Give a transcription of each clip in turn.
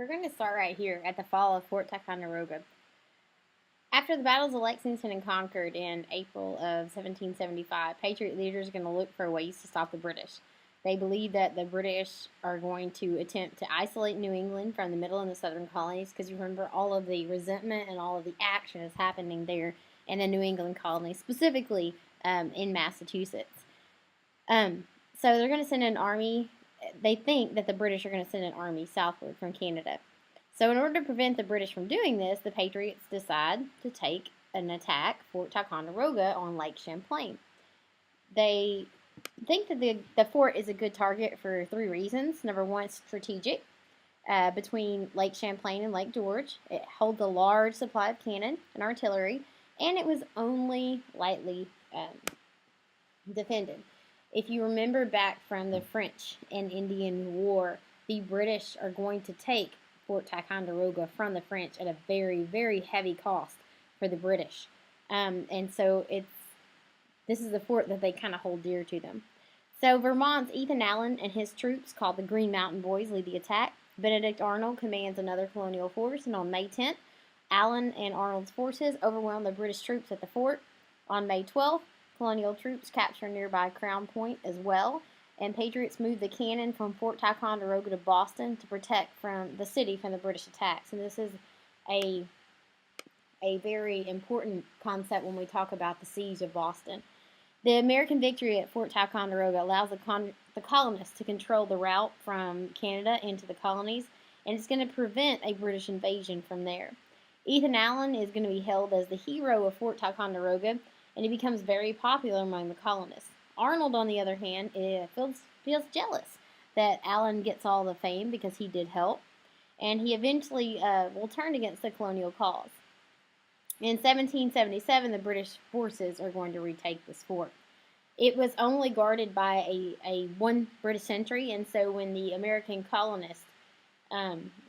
We're going to start right here at the fall of Fort Ticonderoga. After the battles of Lexington and Concord in April of 1775, Patriot leaders are going to look for ways to stop the British. They believe that the British are going to attempt to isolate New England from the middle and the southern colonies, because you remember all of the resentment and all of the action is happening there in the New England colonies, specifically in Massachusetts. So they're going to send an army. They think that the British are going to send an army southward from Canada. So in order to prevent the British from doing this, the Patriots decide to take an attack Fort Ticonderoga on Lake Champlain. They think that the fort is a good target for three reasons. Number one, it's strategic. Between Lake Champlain and Lake George, it holds a large supply of cannon and artillery, and it was only lightly defended. If you remember back from the French and Indian War, the British are going to take Fort Ticonderoga from the French at a very, very heavy cost for the British. And so this is the fort that they kind of hold dear to them. So Vermont's Ethan Allen and his troops, called the Green Mountain Boys, lead the attack. Benedict Arnold commands another colonial force, and on May 10th, Allen and Arnold's forces overwhelm the British troops at the fort. On May 12th, colonial troops capture nearby Crown Point as well, and Patriots moved the cannon from Fort Ticonderoga to Boston to protect from the city from the British attacks. And this is a very important concept when we talk about the siege of Boston. The American victory at Fort Ticonderoga allows the colonists to control the route from Canada into the colonies, and it's going to prevent a British invasion from there. Ethan Allen is going to be hailed as the hero of Fort Ticonderoga, and he becomes very popular among the colonists. Arnold, on the other hand, feels jealous that Allen gets all the fame because he did help, and he eventually will turn against the colonial cause. In 1777, the British forces are going to retake this fort. It was only guarded by a one British sentry, and so when the American colonists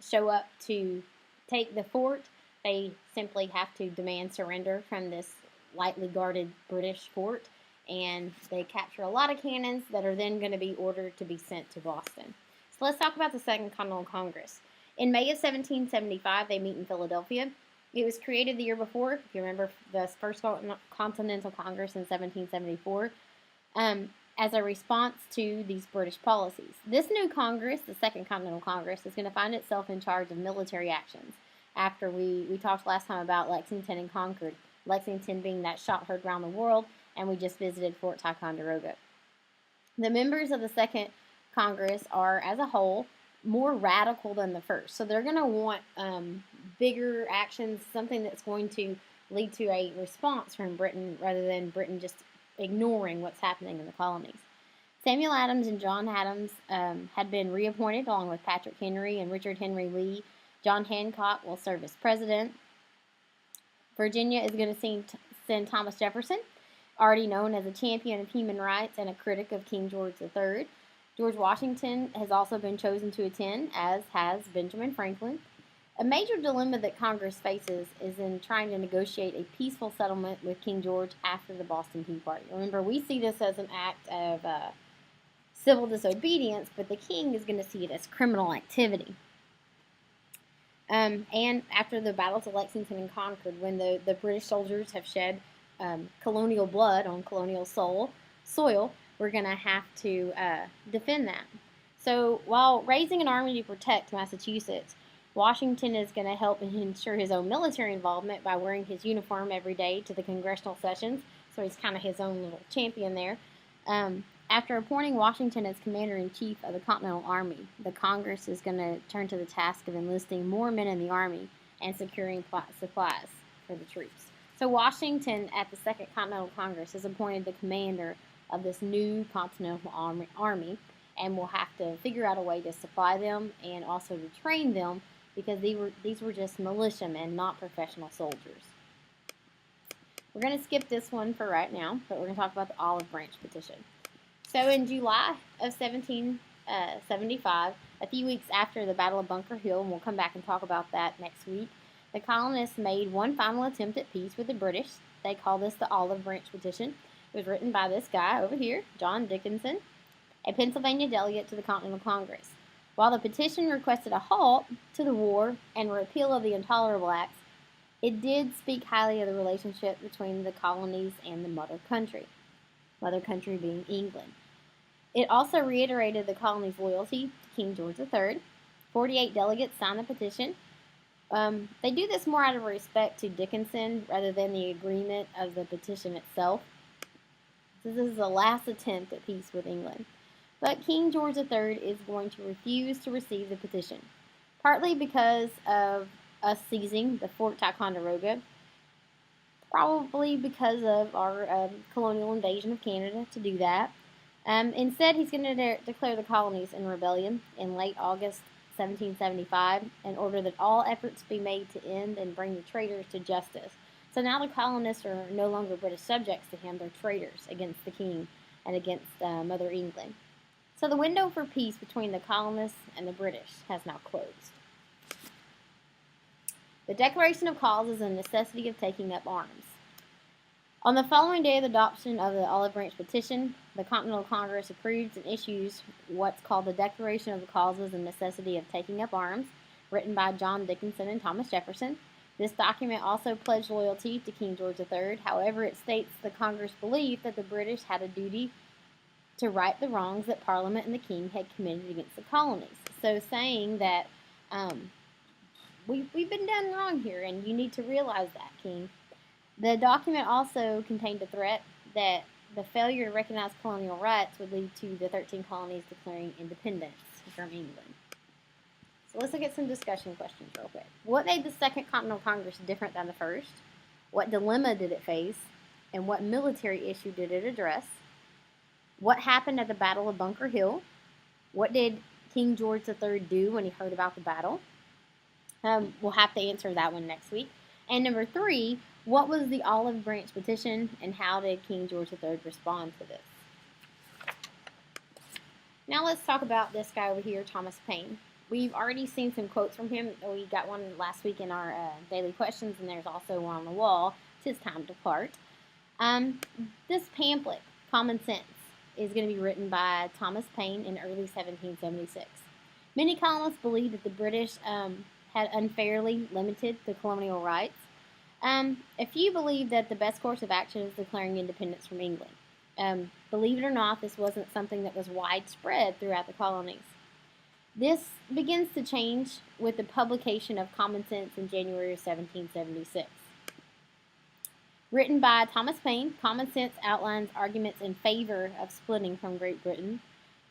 show up to take the fort, they simply have to demand surrender from this lightly guarded British fort, and they capture a lot of cannons that are then going to be ordered to be sent to Boston. So let's talk about the Second Continental Congress. In May of 1775, they meet in Philadelphia. It was created the year before, if you remember the First Continental Congress in 1774, as a response to these British policies. This new Congress, the Second Continental Congress, is going to find itself in charge of military actions. After we talked last time about Lexington and Concord, Lexington being that shot heard around the world, and we just visited Fort Ticonderoga. The members of the Second Congress are, as a whole, more radical than the first. So they're going to want bigger actions, something that's going to lead to a response from Britain rather than Britain just ignoring what's happening in the colonies. Samuel Adams and John Adams had been reappointed along with Patrick Henry and Richard Henry Lee. John Hancock will serve as president. Virginia is going to send Thomas Jefferson, already known as a champion of human rights and a critic of King George III. George Washington has also been chosen to attend, as has Benjamin Franklin. A major dilemma that Congress faces is in trying to negotiate a peaceful settlement with King George after the Boston Tea Party. Remember, we see this as an act of civil disobedience, but the king is going to see it as criminal activity. And after the battles of Lexington and Concord, when the British soldiers have shed colonial blood on colonial soil, we're going to have to defend that. So while raising an army to protect Massachusetts, Washington is going to help ensure his own military involvement by wearing his uniform every day to the congressional sessions. So he's kind of his own little champion there. After appointing Washington as commander-in-chief of the Continental Army, the Congress is going to turn to the task of enlisting more men in the Army and securing supplies for the troops. So Washington, at the Second Continental Congress, is appointed the commander of this new Continental Army, and will have to figure out a way to supply them and also to train them, because these were just militiamen, not professional soldiers. We're going to skip this one for right now, but we're going to talk about the Olive Branch Petition. So in July of 1775, a few weeks after the Battle of Bunker Hill, and we'll come back and talk about that next week, the colonists made one final attempt at peace with the British. They call this the Olive Branch Petition. It was written by this guy over here, John Dickinson, a Pennsylvania delegate to the Continental Congress. While the petition requested a halt to the war and repeal of the Intolerable Acts, it did speak highly of the relationship between the colonies and the mother country being England. It also reiterated the colony's loyalty to King George III. 48 delegates signed the petition. They do this more out of respect to Dickinson rather than the agreement of the petition itself. So this is the last attempt at peace with England. But King George III is going to refuse to receive the petition, partly because of us seizing the Fort Ticonderoga, probably because of our colonial invasion of Canada to do that. Instead, he's going to declare the colonies in rebellion in late August 1775 and order that all efforts be made to end and bring the traitors to justice. So now the colonists are no longer British subjects to him, they're traitors against the king and against Mother England. So the window for peace between the colonists and the British has now closed. The Declaration of Causes and necessity of taking up arms. On the following day of the adoption of the Olive Branch Petition, the Continental Congress approves and issues what's called the Declaration of the Causes and Necessity of Taking Up Arms, written by John Dickinson and Thomas Jefferson. This document also pledged loyalty to King George III. However, it states the Congress believed that the British had a duty to right the wrongs that Parliament and the King had committed against the colonies. So saying that we've been done wrong here, and you need to realize that, King. The document also contained a threat that the failure to recognize colonial rights would lead to the 13 colonies declaring independence from England. So let's look at some discussion questions real quick. What made the Second Continental Congress different than the first? What dilemma did it face? And what military issue did it address? What happened at the Battle of Bunker Hill? What did King George III do when he heard about the battle? We'll have to answer that one next week. And number 3, what was the Olive Branch Petition and how did King George III respond to this? Now let's talk about this guy over here, Thomas Paine. We've already seen some quotes from him. We got one last week in our daily questions, and there's also one on the wall. It's time to part. This pamphlet, Common Sense, is going to be written by Thomas Paine in early 1776. Many colonists believed that the British had unfairly limited the colonial rights. A few believe that the best course of action is declaring independence from England. Believe it or not, this wasn't something that was widespread throughout the colonies. This begins to change with the publication of Common Sense in January of 1776. Written by Thomas Paine, Common Sense outlines arguments in favor of splitting from Great Britain,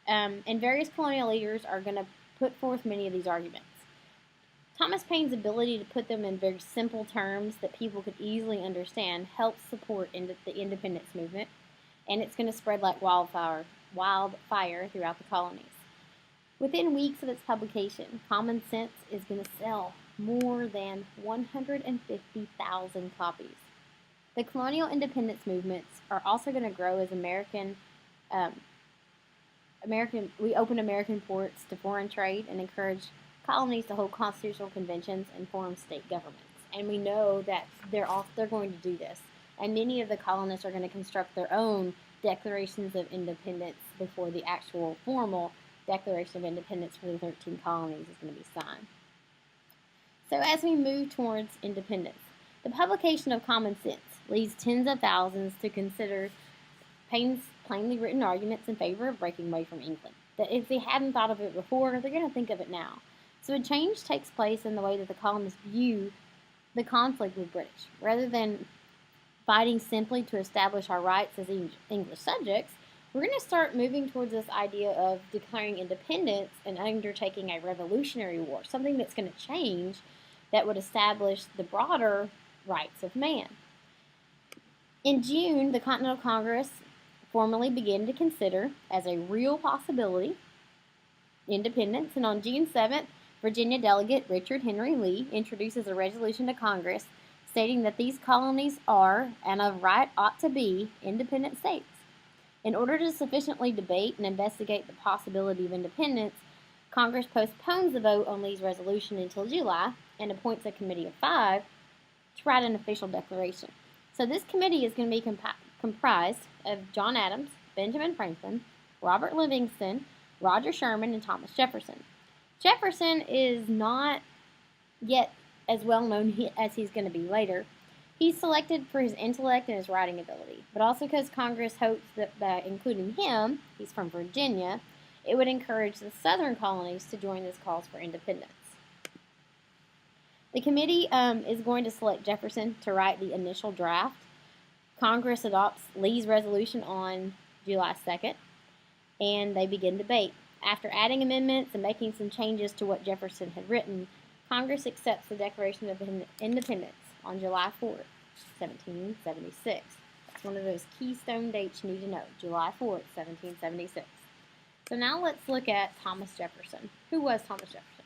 and various colonial leaders are going to put forth many of these arguments. Thomas Paine's ability to put them in very simple terms that people could easily understand helps support the independence movement, and it's going to spread like wildfire throughout the colonies. Within weeks of its publication, Common Sense is going to sell more than 150,000 copies. The colonial independence movements are also going to grow as we open American ports to foreign trade and encourage colonies to hold constitutional conventions and form state governments. And we know that they're going to do this. And many of the colonists are going to construct their own declarations of independence before the actual formal Declaration of Independence for the 13 colonies is going to be signed. So as we move towards independence, the publication of Common Sense leads tens of thousands to consider Paine's plainly written arguments in favor of breaking away from England. That if they hadn't thought of it before, they're going to think of it now. So a change takes place in the way that the colonists view the conflict with British. Rather than fighting simply to establish our rights as English subjects, we're going to start moving towards this idea of declaring independence and undertaking a revolutionary war, something that's going to change that would establish the broader rights of man. In June, the Continental Congress formally began to consider, as a real possibility, independence, and on June 7th, Virginia delegate Richard Henry Lee introduces a resolution to Congress stating that these colonies are, and of right ought to be, independent states. In order to sufficiently debate and investigate the possibility of independence, Congress postpones the vote on Lee's resolution until July and appoints a committee of 5 to write an official declaration. So this committee is going to be comprised of John Adams, Benjamin Franklin, Robert Livingston, Roger Sherman, and Thomas Jefferson. Jefferson is not yet as well known as he's going to be later. He's selected for his intellect and his writing ability, but also because Congress hopes that including him, he's from Virginia, it would encourage the southern colonies to join this cause for independence. The committee is going to select Jefferson to write the initial draft. Congress adopts Lee's resolution on July 2nd, and they begin debate. After adding amendments and making some changes to what Jefferson had written, Congress accepts the Declaration of Independence on July 4th, 1776. That's one of those keystone dates you need to know, July 4th, 1776. So now let's look at Thomas Jefferson. Who was Thomas Jefferson?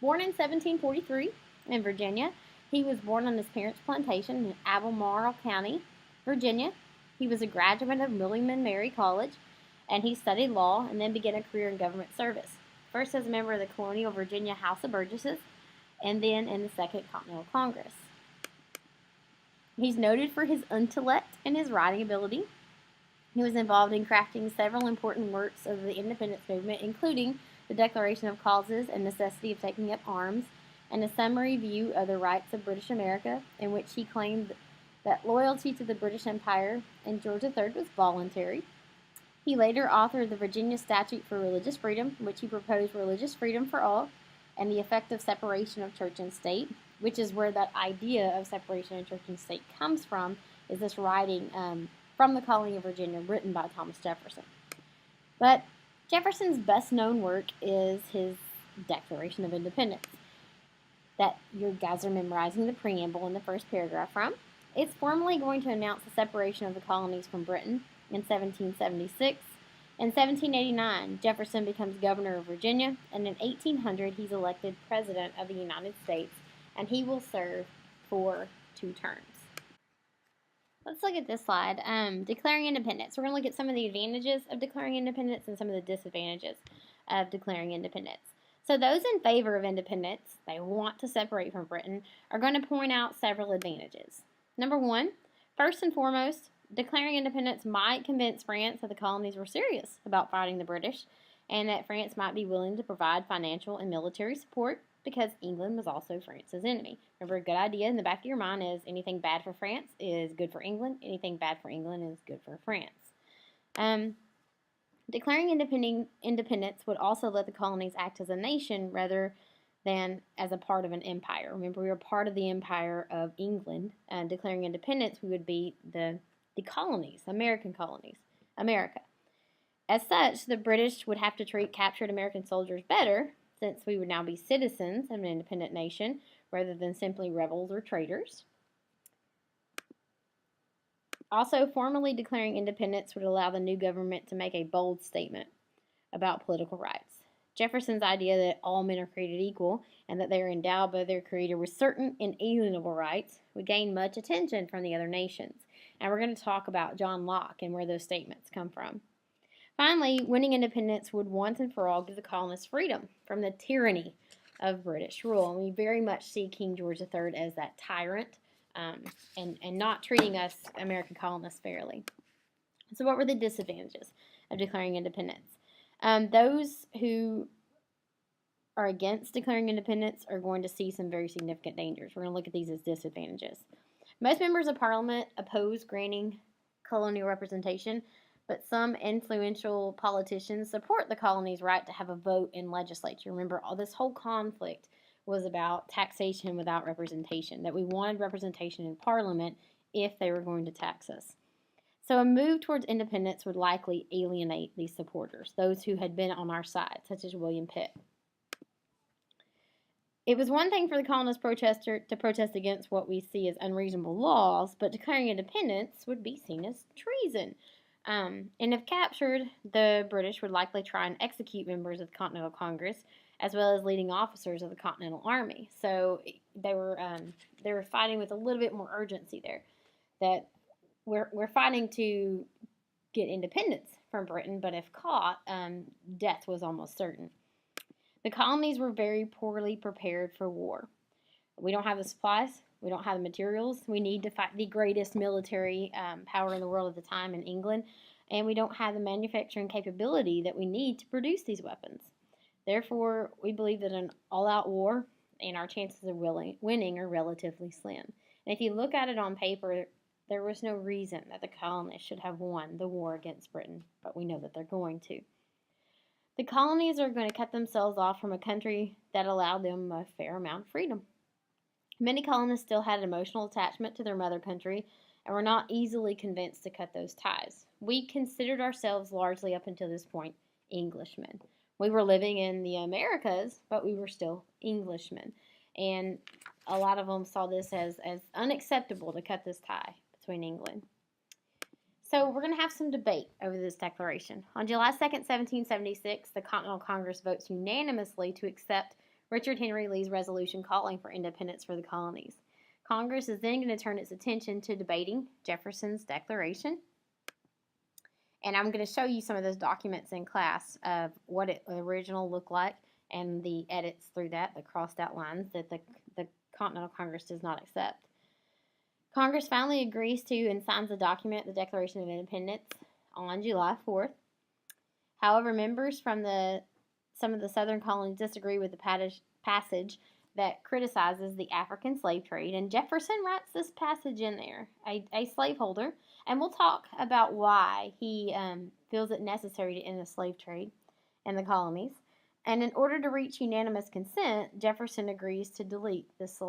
Born in 1743 in Virginia, he was born on his parents' plantation in Albemarle County, Virginia. He was a graduate of William and Mary College, and he studied law and then began a career in government service, first as a member of the Colonial Virginia House of Burgesses, and then in the Second Continental Congress. He's noted for his intellect and his writing ability. He was involved in crafting several important works of the independence movement, including the Declaration of Causes and Necessity of Taking Up Arms, and a summary view of the rights of British America, in which he claimed that loyalty to the British Empire and George III was voluntary. He later authored the Virginia Statute for Religious Freedom, in which he proposed religious freedom for all and the effective separation of church and state, which is where that idea of separation of church and state comes from, is this writing from the colony of Virginia written by Thomas Jefferson. But Jefferson's best known work is his Declaration of Independence, that you guys are memorizing the preamble in the first paragraph from. It's formally going to announce the separation of the colonies from Britain in 1776. In 1789, Jefferson becomes governor of Virginia, and in 1800, he's elected president of the United States, and he will serve for 2 terms. Let's look at this slide, declaring independence. We're going to look at some of the advantages of declaring independence and some of the disadvantages of declaring independence. So those in favor of independence, they want to separate from Britain, are going to point out several advantages. Number 1, first and foremost, declaring independence might convince France that the colonies were serious about fighting the British and that France might be willing to provide financial and military support because England was also France's enemy. Remember, a good idea in the back of your mind is anything bad for France is good for England. Anything bad for England is good for France. Declaring independence would also let the colonies act as a nation rather than as a part of an empire. Remember, we were part of the empire of England, and declaring independence, we would be the colonies, American colonies, America. As such, the British would have to treat captured American soldiers better, since we would now be citizens of an independent nation rather than simply rebels or traitors. Also, formally declaring independence would allow the new government to make a bold statement about political rights. Jefferson's idea that all men are created equal and that they are endowed by their Creator with certain inalienable rights would gain much attention from the other nations. And we're going to talk about John Locke and where those statements come from. Finally, winning independence would once and for all give the colonists freedom from the tyranny of British rule. And we very much see King George III as that tyrant and not treating us American colonists fairly. So what were the disadvantages of declaring independence? Those who are against declaring independence are going to see some very significant dangers. We're going to look at these as disadvantages. Most members of Parliament oppose granting colonial representation, but some influential politicians support the colony's right to have a vote in legislature. Remember, all this whole conflict was about taxation without representation, that we wanted representation in Parliament if they were going to tax us. So a move towards independence would likely alienate these supporters, those who had been on our side, such as William Pitt. It was one thing for the colonist protester to protest against what we see as unreasonable laws, but declaring independence would be seen as treason. And if captured, the British would likely try and execute members of the Continental Congress, as well as leading officers of the Continental Army. So they were fighting with a little bit more urgency there. That we're fighting to get independence from Britain, but if caught, death was almost certain. The colonies were very poorly prepared for war. We don't have the supplies. We don't have the materials. We need to fight the greatest military power in the world at the time in England, and we don't have the manufacturing capability that we need to produce these weapons. Therefore, we believe that an all-out war and our chances of winning are relatively slim. And if you look at it on paper, there was no reason that the colonists should have won the war against Britain, but we know that they're going to. The colonies are going to cut themselves off from a country that allowed them a fair amount of freedom. Many colonists still had an emotional attachment to their mother country and were not easily convinced to cut those ties. We considered ourselves largely up until this point Englishmen. We were living in the Americas, but we were still Englishmen. And a lot of them saw this as unacceptable to cut this tie between England. So we're going to have some debate over this declaration. On July 2nd, 1776, the Continental Congress votes unanimously to accept Richard Henry Lee's resolution calling for independence for the colonies. Congress is then going to turn its attention to debating Jefferson's declaration. And I'm going to show you some of those documents in class of what it original looked like and the edits through that, the crossed out lines that the Continental Congress does not accept. Congress finally agrees to and signs the document, the Declaration of Independence, on July 4th. However, members from some of the southern colonies disagree with the passage that criticizes the African slave trade, and Jefferson writes this passage in there, a slaveholder, and we'll talk about why he feels it necessary to end the slave trade in the colonies. And in order to reach unanimous consent, Jefferson agrees to delete this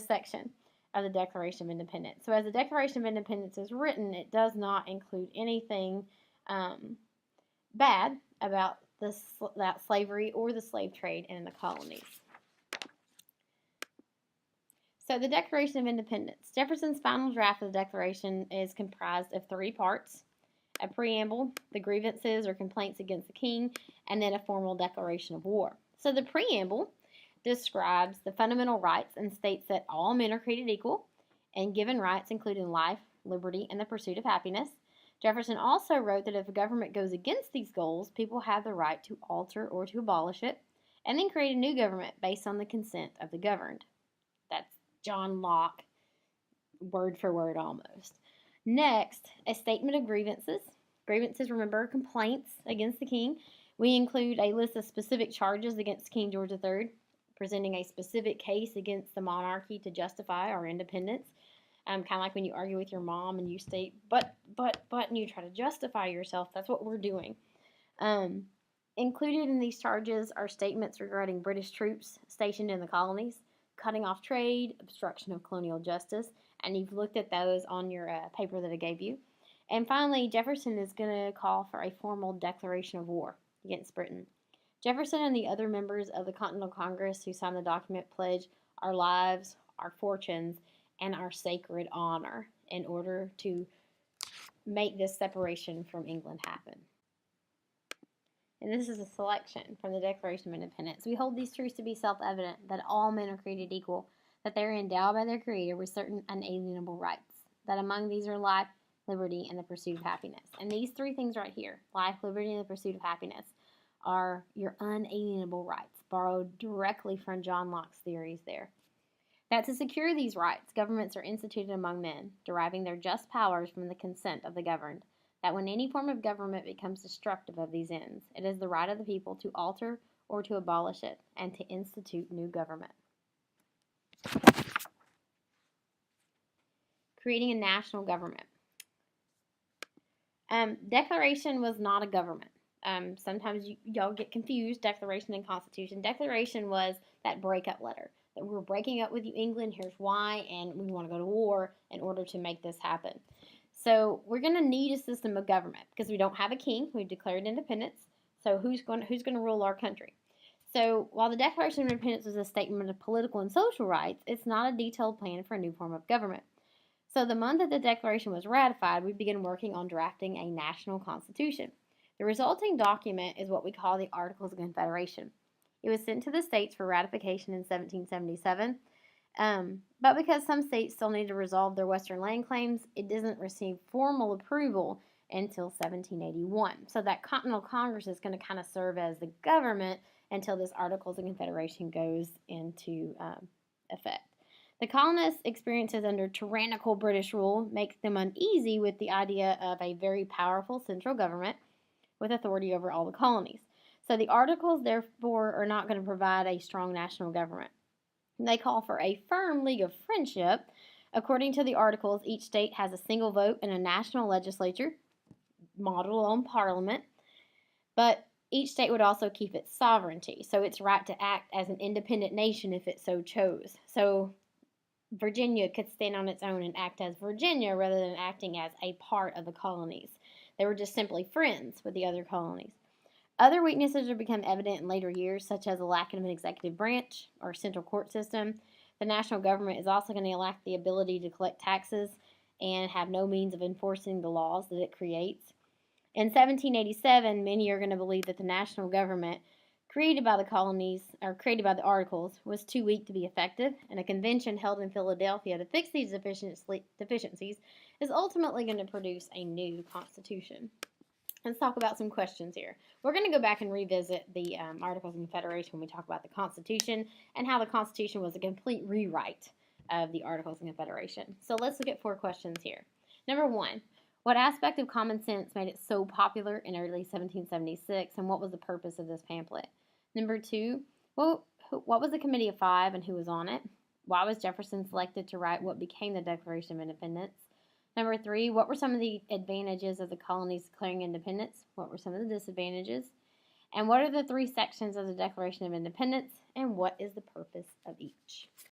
section of the Declaration of Independence. So as the Declaration of Independence is written, it does not include anything bad about that slavery or the slave trade in the colonies. So the Declaration of Independence. Jefferson's final draft of the Declaration is comprised of 3 parts: a preamble, the grievances or complaints against the king, and then a formal declaration of war. So the preamble describes the fundamental rights and states that all men are created equal and given rights including life, liberty, and the pursuit of happiness. Jefferson also wrote that if a government goes against these goals, people have the right to alter or to abolish it, and then create a new government based on the consent of the governed. That's John Locke, word for word almost. Next, a statement of grievances. Grievances, remember, are complaints against the king. We include a list of specific charges against King George III, presenting a specific case against the monarchy to justify our independence. Kind of like when you argue with your mom and you state, but, and you try to justify yourself. That's what we're doing. Included in these charges are statements regarding British troops stationed in the colonies, cutting off trade, obstruction of colonial justice, and you've looked at those on your paper that I gave you. And finally, Jefferson is going to call for a formal declaration of war against Britain. Jefferson and the other members of the Continental Congress who signed the document pledge our lives, our fortunes, and our sacred honor in order to make this separation from England happen. And this is a selection from the Declaration of Independence. We hold these truths to be self-evident, that all men are created equal, that they are endowed by their Creator with certain unalienable rights, that among these are life, liberty, and the pursuit of happiness. And these 3 things right here, life, liberty, and the pursuit of happiness, are your unalienable rights, borrowed directly from John Locke's theories there. That to secure these rights, governments are instituted among men, deriving their just powers from the consent of the governed. That when any form of government becomes destructive of these ends, it is the right of the people to alter or to abolish it, and to institute new government. Creating a national government. Declaration was not a government. Sometimes y'all get confused, Declaration and Constitution. Declaration was that breakup letter, that we're breaking up with you, England, here's why, and we want to go to war in order to make this happen. So we're going to need a system of government because we don't have a king. We've declared independence. So who's going to rule our country? So while the Declaration of Independence was a statement of political and social rights, it's not a detailed plan for a new form of government. So the month that the Declaration was ratified, we began working on drafting a national constitution. The resulting document is what we call the Articles of Confederation. It was sent to the states for ratification in 1777. But because some states still need to resolve their Western land claims, it doesn't receive formal approval until 1781. So that Continental Congress is going to kind of serve as the government until this Articles of Confederation goes into effect. The colonists' experiences under tyrannical British rule make them uneasy with the idea of a very powerful central government with authority over all the colonies. So the Articles, therefore, are not going to provide a strong national government. They call for a firm league of friendship. According to the Articles, each state has a single vote in a national legislature, modeled on Parliament, but each state would also keep its sovereignty, so its right to act as an independent nation if it so chose. So Virginia could stand on its own and act as Virginia rather than acting as a part of the colonies. They were just simply friends with the other colonies. Other weaknesses have become evident in later years, such as a lack of an executive branch or central court system. The national government is also going to lack the ability to collect taxes and have no means of enforcing the laws that it creates. In 1787, many are going to believe that the national government created by the colonies, or created by the Articles, was too weak to be effective, and a convention held in Philadelphia to fix these deficiencies is ultimately going to produce a new constitution. Let's talk about some questions here. We're going to go back and revisit the Articles of Confederation when we talk about the Constitution and how the Constitution was a complete rewrite of the Articles of Confederation. So let's look at 4 questions here. Number 1, what aspect of common sense made it so popular in early 1776, and what was the purpose of this pamphlet? Number 2, what was the Committee of Five and who was on it? Why was Jefferson selected to write what became the Declaration of Independence? Number 3, what were some of the advantages of the colonies declaring independence? What were some of the disadvantages? And what are the 3 sections of the Declaration of Independence? And what is the purpose of each?